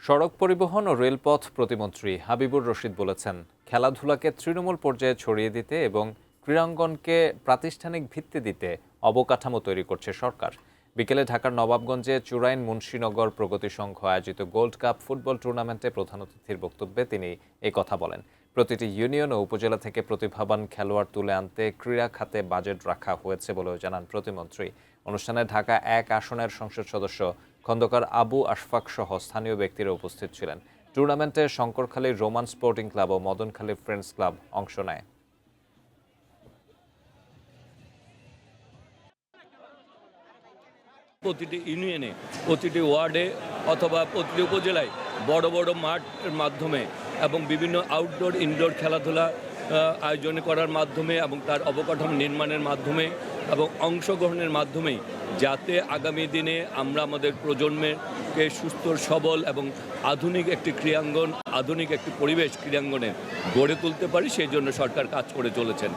সড়ক পরিবহন ও রেলপথ প্রতিমন্ত্রী হাবিবুর রশিদ বলেছেন, খেলাধুলাকে তৃণমূল পর্যায়ে ছড়িয়ে দিতে এবং ক্রীড়াঙ্গনকে প্রাতিষ্ঠানিক ভিত্তি দিতে অবকাঠামো তৈরি করছে সরকার। বিকেলে ঢাকার নবাবগঞ্জে চুরাইন মুন্সিনগর প্রগতি সংঘ আয়োজিত গোল্ড কাপ ফুটবল টুর্নামেন্টে প্রধান অতিথির বক্তব্যে তিনি এই কথা বলেন। প্রতিটি ইউনিয়ন ও উপজেলা থেকে প্রতিভাবান খেলোয়াড় তুলে আনতে ক্রীড়া খাতে বাজেট রাখা হয়েছে বলেও জানান প্রতিমন্ত্রী। অনুষ্ঠানে ঢাকা 1 আসনের সংসদ সদস্য খন্দকার আবু আশফাক সহ স্থানীয় ব্যক্তিরা উপস্থিত ছিলেন। টুর্নামেন্টে শঙ্করখালীর রোমান স্পোর্টিং ক্লাব ও মদনখালী ফ্রেন্ডস ক্লাব অংশ নেয়। প্রতিটি ইউনিয়নে, প্রতিটি ওয়ার্ডে অথবা প্রতিটি উপজেলায় বড় বড় মাঠের মাধ্যমে এবং বিভিন্ন আউটডোর ইনডোর খেলাধুলা আয়োজন করার মাধ্যমে এবং তার অবকাঠামো নির্মাণের মাধ্যমে এবং অংশগ্রহণের মাধ্যমেই যাতে আগামী দিনে আমরা আমাদের প্রজন্মকে সুস্থ সবল এবং আধুনিক একটি ক্রীড়াঙ্গন, আধুনিক একটি পরিবেশ ক্রীড়াঙ্গনে গড়ে তুলতে পারি, সেই জন্য সরকার কাজ করে চলেছেন।